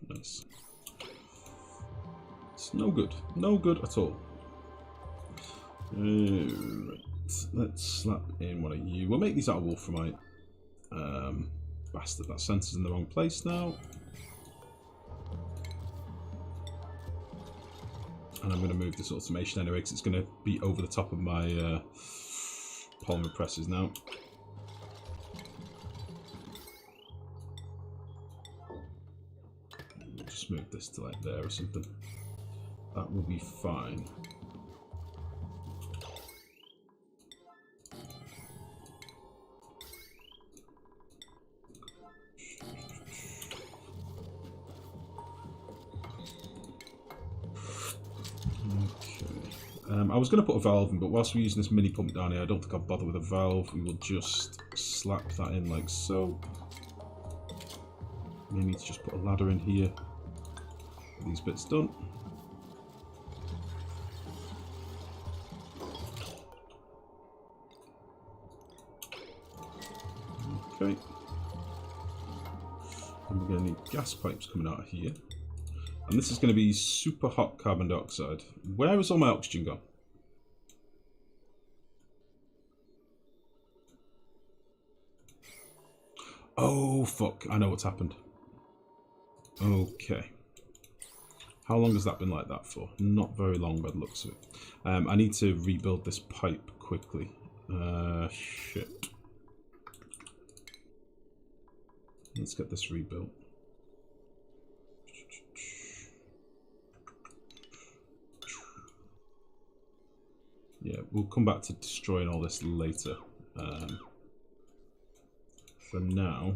Nice. It's no good. No good at all. Right. Let's slap in one of you. We'll make these out of wolframite. Bastard, that sensor's in the wrong place now. And I'm going to move this automation anyway, because it's going to be over the top of my polymer presses now. Just move this to like there or something. That will be fine. I was going to put a valve in, but whilst we're using this mini pump down here, I don't think I'll bother with a valve. We will just slap that in like so. We need to just put a ladder in here. Get these bits done. Okay. And we're going to need gas pipes coming out of here. And this is going to be super hot carbon dioxide. Where has all my oxygen gone? Oh, fuck. I know what's happened. Okay. How long has that been like that for? Not very long by the looks of it. I need to rebuild this pipe quickly. Shit. Let's get this rebuilt. Yeah, we'll come back to destroying all this later. For now,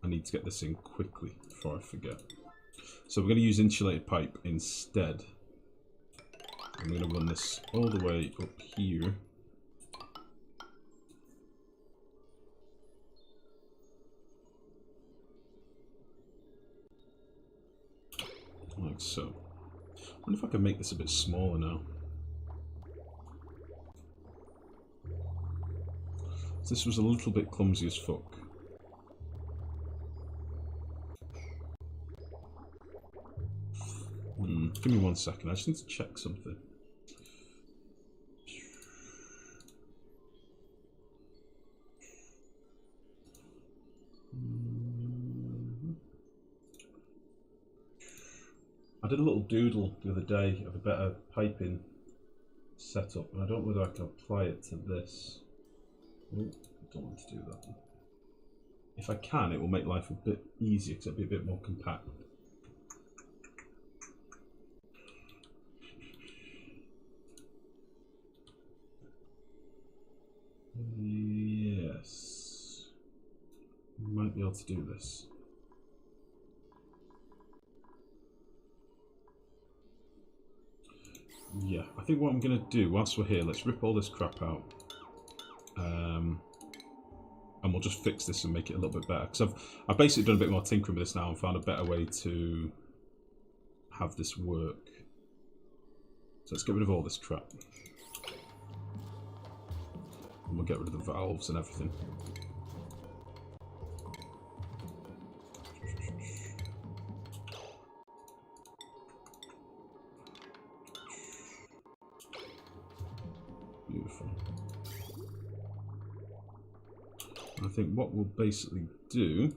I need to get this in quickly before I forget. So we're going to use insulated pipe instead. I'm going to run this all the way up here. Like so. I wonder if I can make this a bit smaller now. This was a little bit clumsy as fuck. Give me 1 second, I just need to check something. I did a little doodle the other day of a better piping setup, and I don't know whether I can apply it to this. Oh, I don't want to do that. If I can, it will make life a bit easier because it'll be a bit more compact. Yes. Might be able to do this. Yeah, I think what I'm going to do, whilst we're here, let's rip all this crap out. And we'll just fix this and make it a little bit better. Because I've basically done a bit more tinkering with this now and found a better way to have this work. So let's get rid of all this crap. And we'll get rid of the valves and everything. Beautiful. I think what we'll basically do...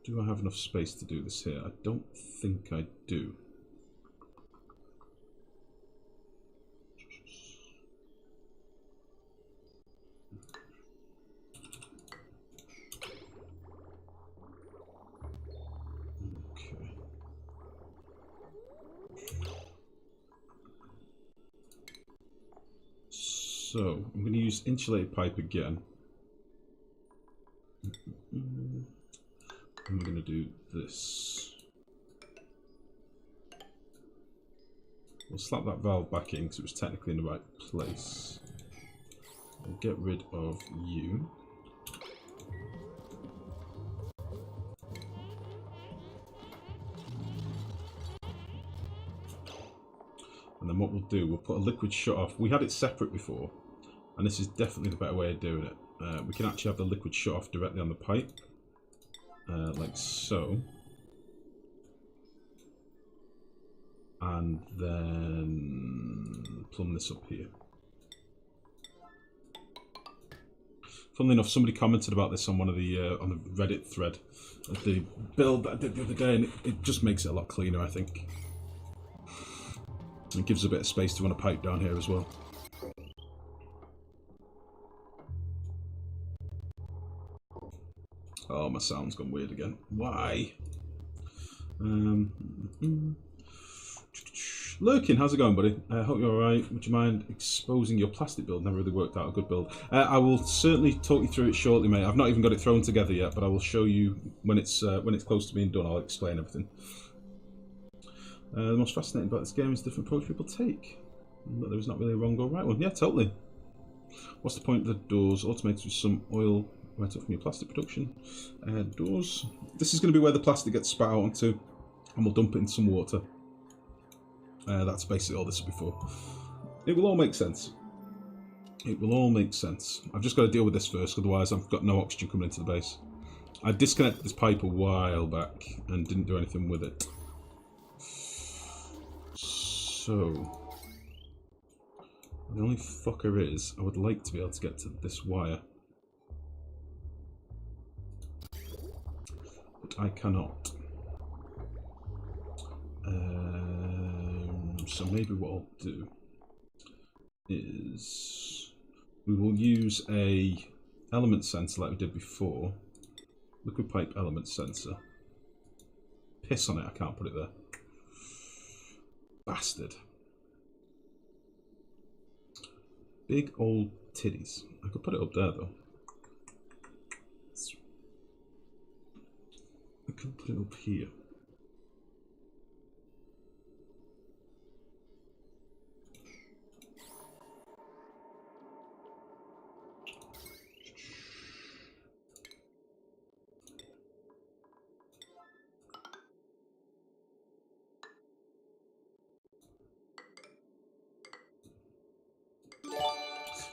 Do I have enough space to do this here? I don't think I do. Okay. So, I'm going to use insulated pipe again. And we're going to do this. We'll slap that valve back in because it was technically in the right place. We'll get rid of you. And then what we'll do, we'll put a liquid shut off. We had it separate before, And this is definitely the better way of doing it. We can actually have the liquid shut off directly on the pipe. Like so. And then plumb this up here. Funnily enough, somebody commented about this on one of the on the Reddit thread of the build that I did the other day, and it just makes it a lot cleaner, I think. And it gives a bit of space to run a pipe down here as well. Oh, my sound's gone weird again. Why? Lurkin, how's it going, buddy? I hope you're alright. Would you mind exposing your plastic build? Never really worked out a good build. I will certainly talk you through it shortly, mate. I've not even got it thrown together yet, but I will show you when it's close to being done. I'll explain everything. The most fascinating about this game is the different approach people take. That there is not really a wrong or right one. Yeah, totally. What's the point of the doors? Automated with some oil right up from your plastic production. Doors. This is going to be where the plastic gets spat out onto, and we'll dump it in some water. That's basically all this is before. It will all make sense. It will all make sense. I've just got to deal with this first, otherwise I've got no oxygen coming into the base. I disconnected this pipe a while back and didn't do anything with it. So the only fucker is, I would like to be able to get to this wire. But I cannot. So maybe what I'll do is we will use a element sensor like we did before. Liquid pipe element sensor. Piss on it, I can't put it there. Bastard. Big old titties. I could put it up there though. I could put it up here.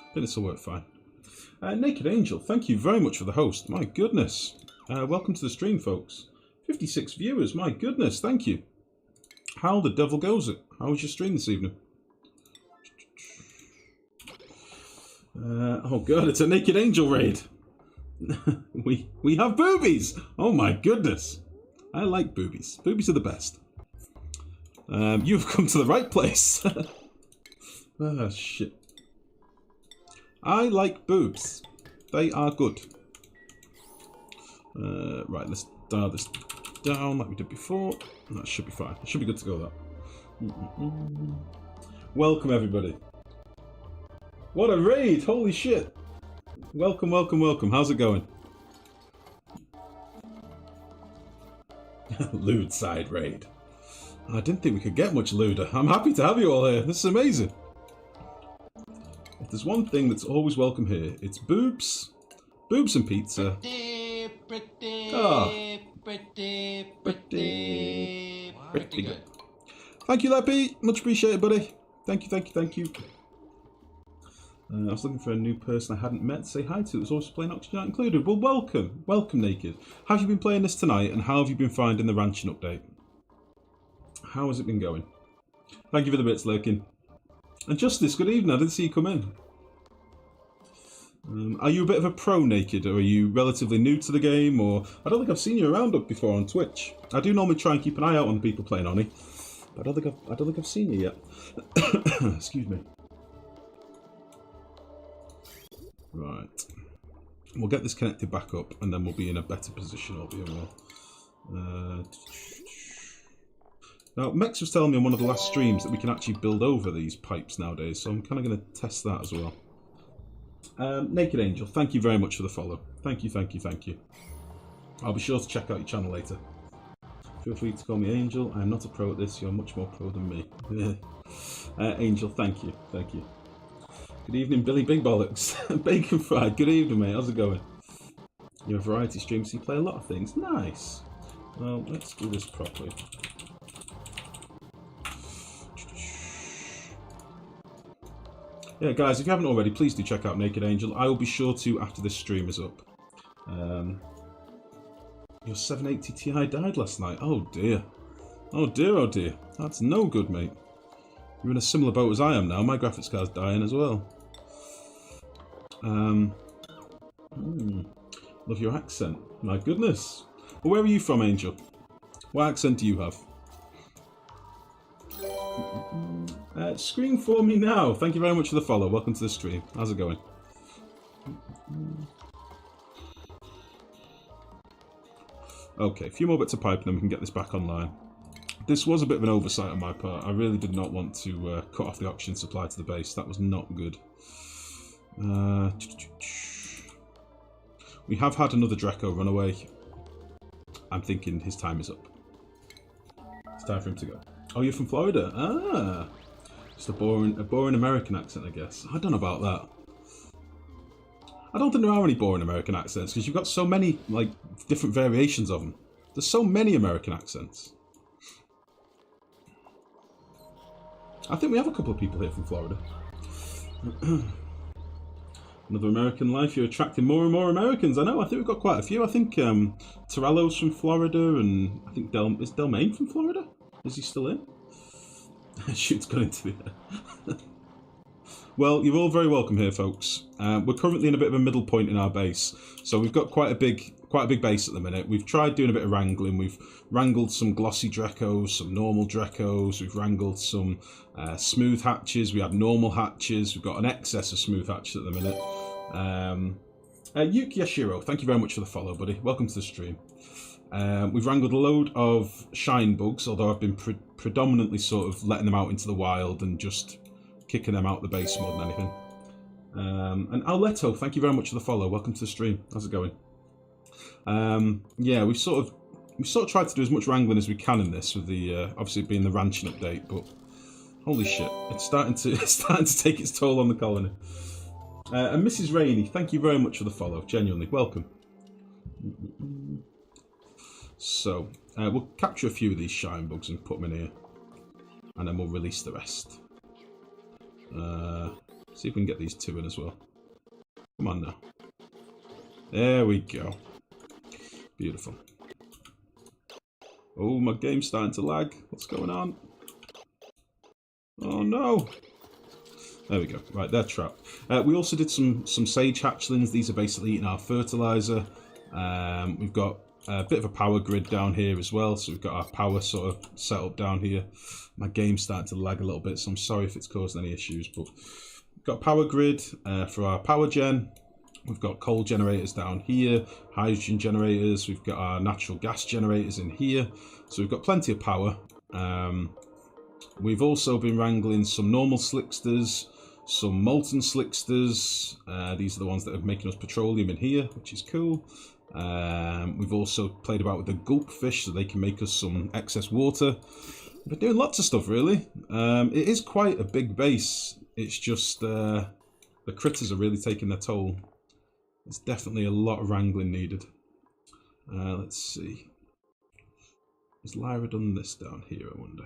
I think this will work fine. Naked Angel, thank you very much for the host. My goodness. Welcome to the stream, folks. 56 viewers, my goodness, thank you. How the devil goes it? How was your stream this evening? Oh god, it's a Naked Angel raid. we have boobies. Oh my goodness. I like boobies. Boobies are the best. You've come to the right place. Ah, shit. I like boobs. They are good. Right, let's dial this down like we did before. That should be fine. It should be good to go, that. Welcome, everybody. What a raid! Holy shit! Welcome, welcome, welcome. How's it going? Lewd side raid. I didn't think we could get much lewder. I'm happy to have you all here. This is amazing. If there's one thing that's always welcome here, it's boobs. Boobs and pizza. Pretty good. Thank you, Leppy. Much appreciated, buddy. Thank you, thank you, thank you. I was looking for a new person I hadn't met to say hi to. It was also playing Oxygen Not Included. Well, welcome. Welcome, Naked. How have you been playing this tonight, and how have you been finding the ranching update? How has it been going? Thank you for the bits, Lurkin. And Justice, good evening. I didn't see you come in. Are you a bit of a pro, Naked, or are you relatively new to the game? Or I don't think I've seen you around up before on Twitch. I do normally try and keep an eye out on people playing Oni, but I don't think I've seen you yet. Excuse me. Right, we'll get this connected back up, and then we'll be in a better position. I'll be well. Now, Mex was telling me on one of the last streams that we can actually build over these pipes nowadays, so I'm kind of going to test that as well. Naked Angel, thank you very much for the follow. Thank you, thank you, thank you. I'll be sure to check out your channel later. Feel free to call me Angel. I'm not a pro at this. You're much more pro than me. Angel, thank you, thank you. Good evening, Billy Big Bollocks. Bacon Fried, good evening, mate. How's it going? You're a variety stream, so you play a lot of things. Nice. Well, let's do this properly. Yeah, guys, if you haven't already, please do check out Naked Angel. I will be sure to after this stream is up. Your 780 Ti died last night. Oh dear. Oh dear, oh dear. That's no good, mate. You're in a similar boat as I am now. My graphics card's dying as well. Love your accent. My goodness. Well, where are you from, Angel? What accent do you have? Screen for me now. Thank you very much for the follow. Welcome to the stream. How's it going? Okay, a few more bits of pipe and then we can get this back online. This was a bit of an oversight on my part. I really did not want to cut off the oxygen supply to the base. That was not good. We have had another Draco run away. I'm thinking his time is up. It's time for him to go. Oh, you're from Florida? Ah! Just a boring American accent, I guess. I don't know about that. I don't think there are any boring American accents, because you've got so many, like, different variations of them. There's so many American accents. I think we have a couple of people here from Florida. Another American life. You're attracting more and more Americans. I know. I think we've got quite a few. I think Torello's from Florida, and I think is Delmain from Florida? Is he still in? Shoot's gone into the air. Well, you're all very welcome here, folks. We're currently in a bit of a middle point in our base, so we've got quite a big base at the minute. We've tried doing a bit of wrangling. We've wrangled some glossy Dracos, some normal Dracos. We've wrangled some smooth hatches. We had normal hatches. We've got an excess of smooth hatches at the minute. Yuki Yashiro, thank you very much for the follow, buddy. Welcome to the stream. We've wrangled a load of shine bugs, although I've been predominantly sort of letting them out into the wild and just kicking them out the base more than anything. And Alletto, thank you very much for the follow. Welcome to the stream. How's it going? Yeah, we've sort of tried to do as much wrangling as we can in this, with the obviously being the ranching update. But holy shit, it's starting to take its toll on the colony. And Mrs. Rainey, thank you very much for the follow. Genuinely, welcome. So we'll capture a few of these shine bugs and put them in here, and then we'll release the rest. See if we can get these two in as well. Come on now. There we go. Beautiful. Oh, my game's starting to lag. What's going on? Oh no. There we go. Right, they're trapped. We also did some sage hatchlings. These are basically eating our fertilizer. We've got a bit of a power grid down here as well. So we've got our power sort of set up down here. My game's starting to lag a little bit, so I'm sorry if it's caused any issues. But we've got power grid for our power gen. We've got coal generators down here, hydrogen generators. We've got our natural gas generators in here. So we've got plenty of power. We've also been wrangling some normal slicksters, some molten slicksters. These are the ones that are making us petroleum in here, which is cool. We've also played about with the gulp fish so they can make us some excess water. We're doing lots of stuff, really. It is quite a big base. It's just the critters are really taking their toll. There's definitely a lot of wrangling needed. Let's see. Has Lyra done this down here, I wonder?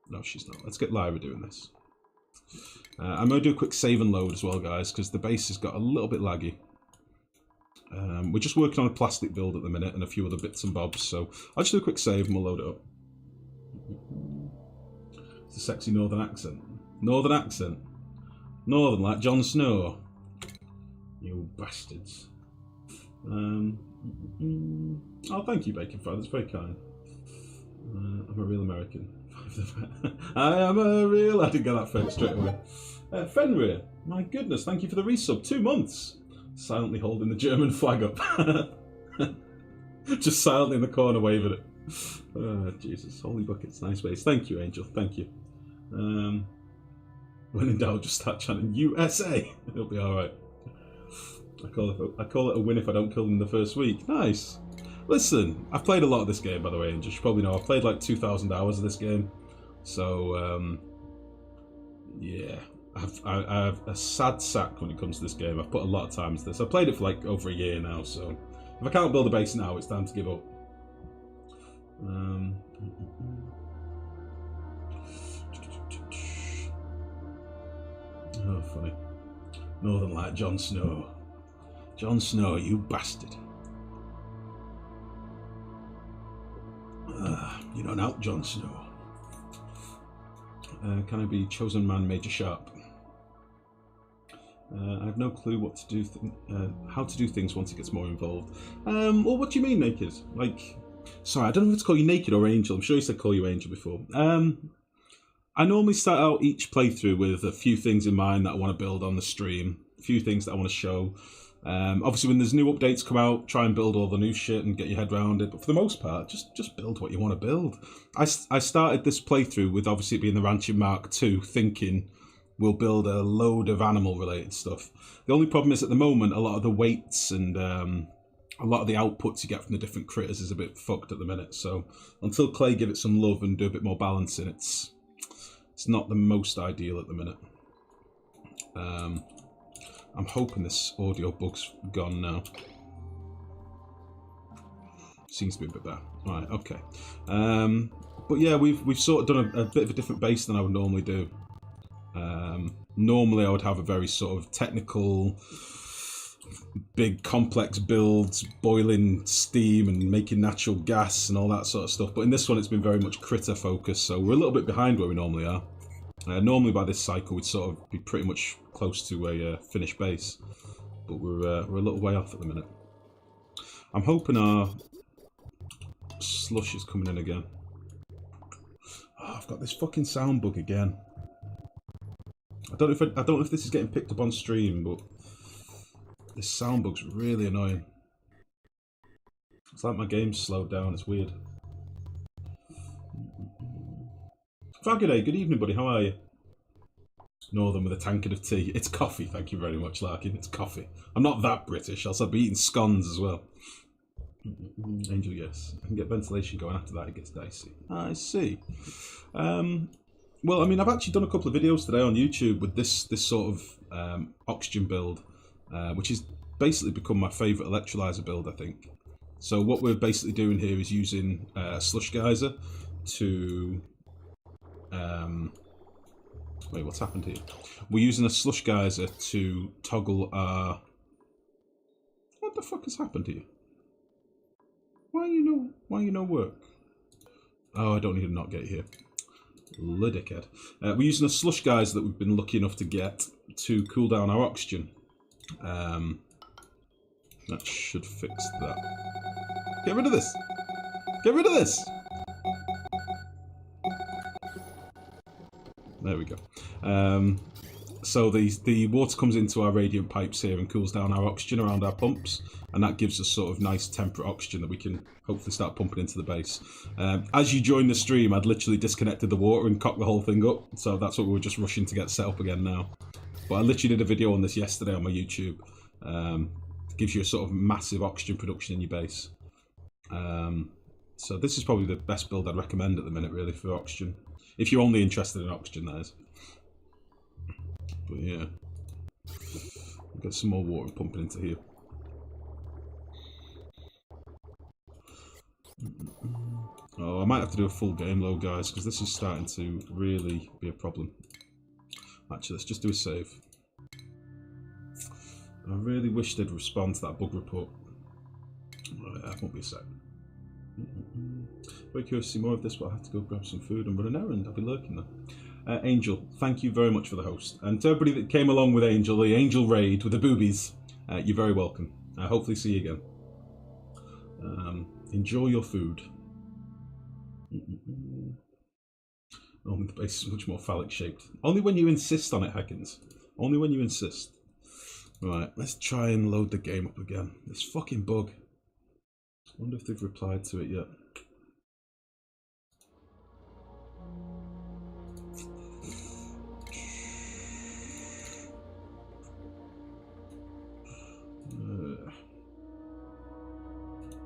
No, she's not. Let's get Lyra doing this. I'm going to do a quick save and load as well, guys, because the base has got a little bit laggy. We're just working on a plastic build at the minute and a few other bits and bobs, so I'll just do a quick save and we'll load it up. It's a sexy northern accent. Northern accent. Northern like Jon Snow. You bastards. Oh, thank you, Bacon Fry. That's very kind. I'm a real American. I am a real... I didn't get that fake straight away. Fenrir, my goodness, thank you for the resub. 2 months. Silently holding the German flag up. Just silently in the corner waving it. Oh, Jesus. Holy buckets. Nice ways. Thank you, Angel. Thank you. When in doubt, just start chanting USA. It'll be alright. I call it a win if I don't kill them in the first week. Nice. Listen, I've played a lot of this game, by the way, and you should probably know I've played like 2,000 hours of this game. So, yeah. I have a sad sack when it comes to this game. I've put a lot of time into this. I've played it for like over a year now, so if I can't build a base now, it's time to give up. Oh, funny. Northern Light Jon Snow. Jon Snow, you bastard. You're not out, Jon Snow. Can I be chosen man, Major Sharp? I have no clue what to do, how to do things once it gets more involved. Well, what do you mean, Naked? Like, sorry, I don't know if to call you Naked or Angel. I'm sure you said call you Angel before. I normally start out each playthrough with a few things in mind that I want to build on the stream, a few things that I want to show. Obviously, when there's new updates come out, try and build all the new shit and get your head around it. But for the most part, just build what you want to build. I started this playthrough with obviously it being the Ranching Mark II, thinking we'll build a load of animal-related stuff. The only problem is at the moment, a lot of the weights and a lot of the outputs you get from the different critters is a bit fucked at the minute. So until Clay give it some love and do a bit more balancing, it's not the most ideal at the minute. I'm hoping this audio bug's gone now. Seems to be a bit better. Right, okay. But yeah, we've sort of done a bit of a different base than I would normally do. Normally I would have a very sort of technical, big complex builds, boiling steam and making natural gas and all that sort of stuff. But in this one it's been very much critter focused, so we're a little bit behind where we normally are. Normally by this cycle we'd sort of be pretty much close to a finished base, but we're a little way off at the minute. I'm hoping our slush is coming in again. Oh, I've got this fucking sound bug again. I don't know if this is getting picked up on stream, but this sound bug's really annoying. It's like my game's slowed down. It's weird. Faggoday, good evening, buddy. How are you? Northern with a tankard of tea. It's coffee, thank you very much, Larkin. It's coffee. I'm not that British, else I'd be eating scones as well. Angel, yes. I can get ventilation going after that, it gets dicey. I see. Well, I mean, I've actually done a couple of videos today on YouTube with this sort of oxygen build, which has basically become my favourite electrolyzer build, I think. So what we're basically doing here is using a slush geyser to... wait, what's happened here? We're using a slush geyser to toggle our... What the fuck has happened here? Why you no work? Oh, I don't need to not get here. Le dickhead. We're using a slush geyser that we've been lucky enough to get to cool down our oxygen. That should fix that. Get rid of this! Get rid of this! There we go. So the water comes into our radiant pipes here and cools down our oxygen around our pumps, and that gives us sort of nice temperate oxygen that we can hopefully start pumping into the base. As you join the stream, I'd literally disconnected the water and cocked the whole thing up, so that's what we were just rushing to get set up again now. But I literally did a video on this yesterday on my YouTube. It gives you a sort of massive oxygen production in your base. So this is probably the best build I'd recommend at the minute, really, for oxygen. If you're only interested in oxygen, that is. But yeah. Get some more water pumping into here. Oh, I might have to do a full game load, guys, because this is starting to really be a problem. Actually, let's just do a save. I really wish they'd respond to that bug report. Oh, yeah, won't be a sec. Very curious to see more of this, but I have to go grab some food and run an errand. I'll be lurking there. Angel, thank you very much for the host. And to everybody that came along with Angel, the Angel Raid with the boobies, you're very welcome. Hopefully see you again. Enjoy your food. Oh, the base is much more phallic shaped. Only when you insist on it, Hackins. Only when you insist. Right, let's try and load the game up again. This fucking bug. I wonder if they've replied to it yet.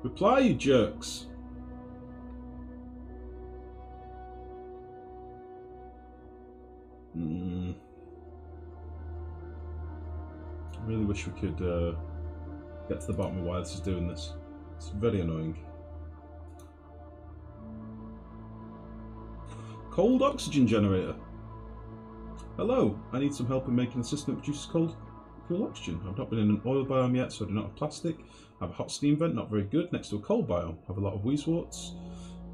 Reply, you jerks! I really wish we could get to the bottom of why this is doing this. It's very annoying. Cold oxygen generator. Hello, I need some help in making a system that produces cold cool oxygen. I've not been in an oil biome yet, so I do not have plastic. I have a hot steam vent, not very good, next to a cold biome. I have a lot of weezeworts,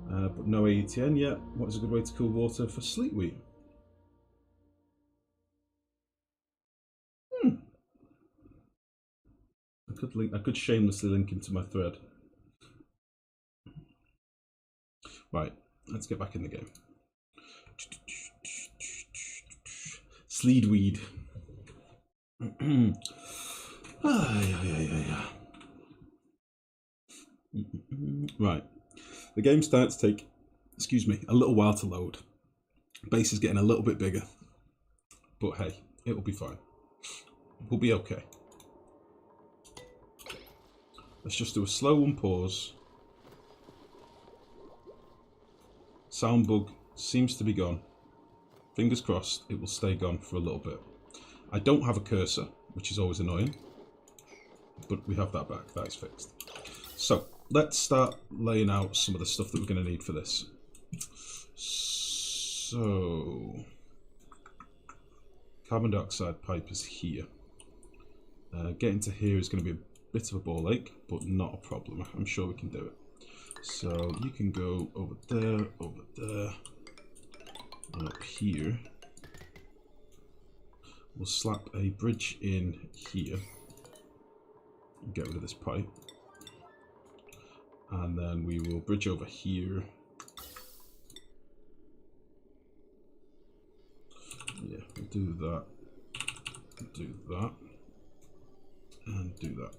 but no AETN yet. What is a good way to cool water for sleetweed? I could shamelessly link into my thread. Right, let's get back in the game. Sleedweed. Right, the game starts to take, excuse me, a little while to load. Base is getting a little bit bigger, but hey, it will be fine. We'll be okay. Let's just do a slow one pause. Sound bug seems to be gone. Fingers crossed it will stay gone for a little bit. I don't have a cursor, which is always annoying, but we have that back. That is fixed. So let's start laying out some of the stuff that we're going to need for this. So carbon dioxide pipe is here. Getting to here is going to be a bit of a ball ache, but not a problem. I'm sure we can do it. So you can go over there, and up here. We'll slap a bridge in here and get rid of this pipe. And then we will bridge over here. Yeah, we'll do that, and do that.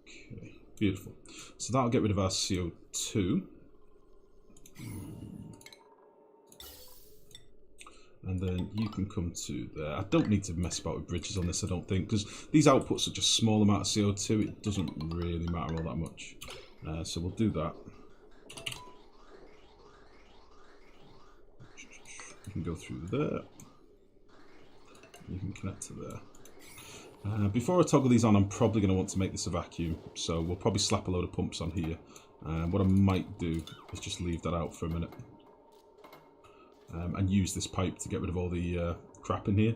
Okay, beautiful. So that'll get rid of our CO2. And then you can come to there. I don't need to mess about with bridges on this, I don't think, because these outputs are just small amount of CO2. It doesn't really matter all that much. So we'll do that. You can go through there. You can connect to there. Before I toggle these on, I'm probably going to want to make this a vacuum. So we'll probably slap a load of pumps on here. What I might do is just leave that out for a minute. And use this pipe to get rid of all the crap in here.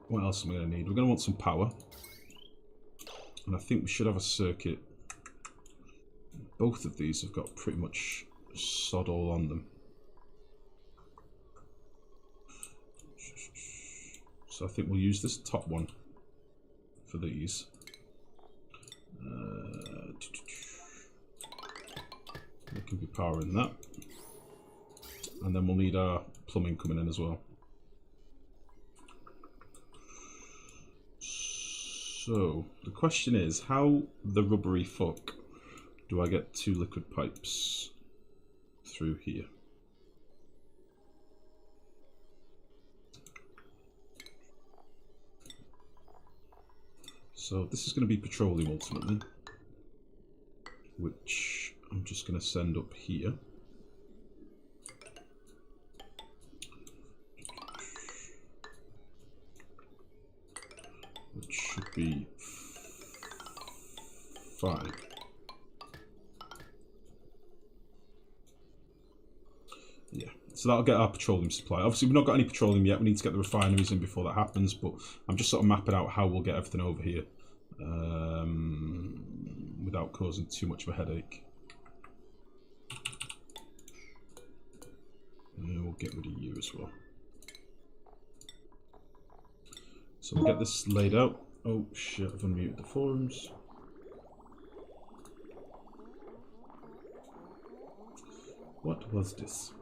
What else am I going to need? We're going to want some power. And I think we should have a circuit. Both of these have got pretty much sod all on them. So I think we'll use this top one for these. There can be power in that. And then we'll need our plumbing coming in as well. So the question is, how the rubbery fuck do I get 2 liquid pipes through here? So this is going to be petroleum ultimately, which I'm just going to send up here. Which should be fine. Yeah, so that'll get our petroleum supply. Obviously we've not got any petroleum yet, we need to get the refineries in before that happens, but I'm just sort of mapping out how we'll get everything over here without causing too much of a headache. And we'll get rid of you as well. So we'll get this laid out. Oh shit, I've unmuted the forums. What was this?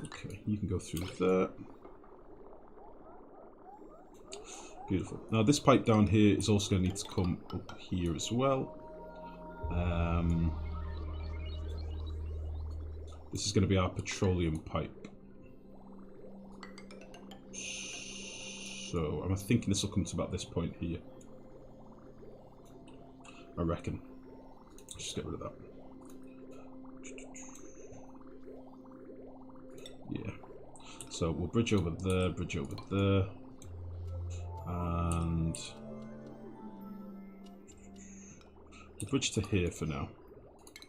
Okay, you can go through there. Beautiful. Now this pipe down here is also going to need to come up here as well. This is going to be our petroleum pipe. So I'm thinking this will come to about this point here. I reckon. Let's just get rid of that. Yeah. So we'll bridge over there, and bridge to here for now.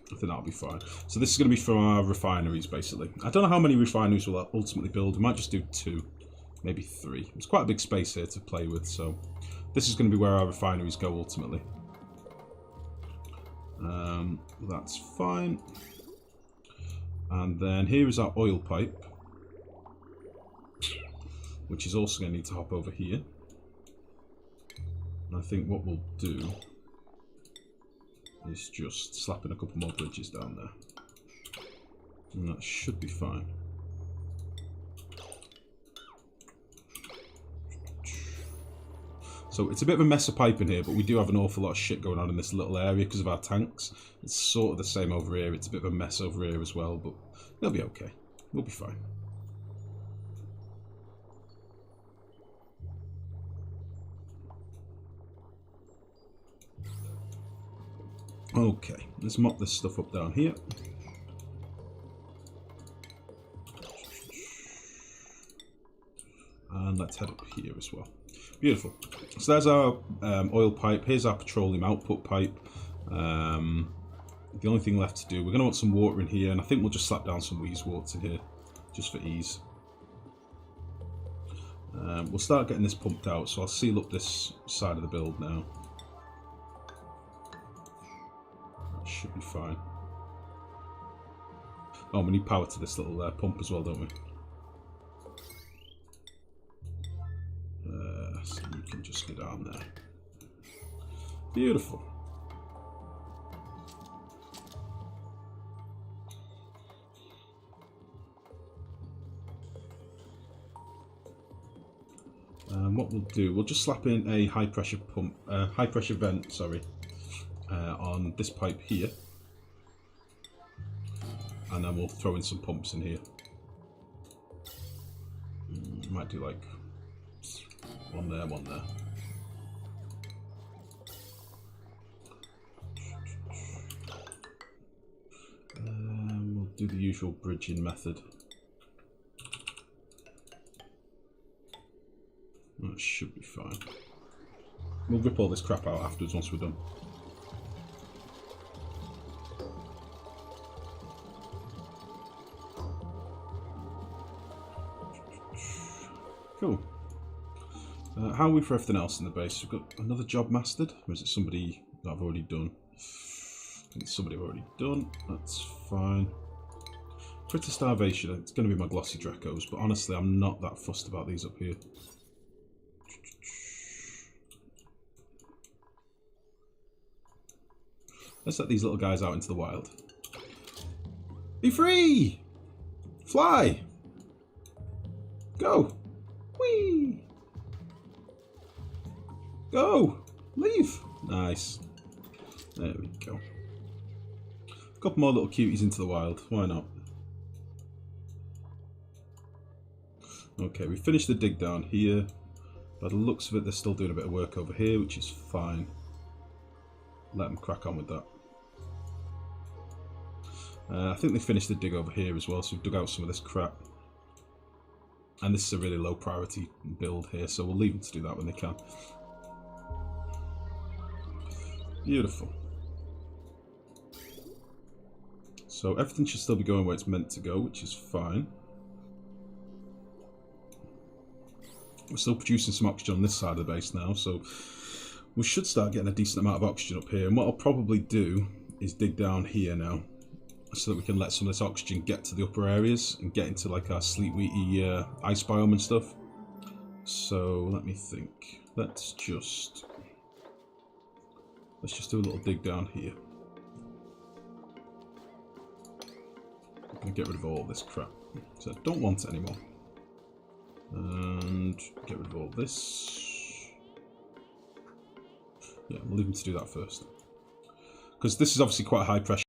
I think that'll be fine. So this is going to be for our refineries, basically. I don't know how many refineries we'll ultimately build. We might just do 2, maybe 3. It's quite a big space here to play with, so this is going to be where our refineries go ultimately. That's fine. And then here is our oil pipe, which is also going to need to hop over here. And I think what we'll do is just slap in a couple more bridges down there. And that should be fine. So it's a bit of a mess of pipe in here, but we do have an awful lot of shit going on in this little area because of our tanks. It's sort of the same over here. It's a bit of a mess over here as well, but it'll be okay. We'll be fine. Okay, let's mop this stuff up down here. And let's head up here as well. Beautiful. So there's our oil pipe. Here's our petroleum output pipe. The only thing left to do, we're going to want some water in here, and I think we'll just slap down some wheeze water in here, just for ease. We'll start getting this pumped out, so I'll seal up this side of the build now. That should be fine. Oh, we need power to this little pump as well, don't we? So you can just go down there. Beautiful. What we'll do, we'll just slap in a high pressure pump, high pressure vent, sorry, on this pipe here, and then we'll throw in some pumps in here. Might do like one there, one there. We'll do the usual bridging method. That should be fine. We'll rip all this crap out afterwards once we're done. Cool. How are we for everything else in the base? We've got another job mastered, or is it somebody that I've already done? I think it's somebody I've already done. That's fine. Critter starvation. It's going to be my glossy Dracos, but honestly, I'm not that fussed about these up here. Let's let these little guys out into the wild. Be free! Fly! Go! Whee! Go! Leave! Nice. There we go. A couple more little cuties into the wild. Why not? Okay, we finished the dig down here. By the looks of it, they're still doing a bit of work over here, which is fine. Let them crack on with that. I think they finished the dig over here as well, so we've dug out some of this crap. And this is a really low priority build here, so we'll leave them to do that when they can. Beautiful. So everything should still be going where it's meant to go, which is fine. We're still producing some oxygen on this side of the base now, so we should start getting a decent amount of oxygen up here. And what I'll probably do is dig down here now, so that we can let some of this oxygen get to the upper areas and get into like our sleet wheaty ice biome and stuff. So let me think. Let's just do a little dig down here. I'm gonna get rid of all this crap, so I don't want it anymore. And get rid of all this. Yeah, we'll leave them to do that first, because this is obviously quite a high pressure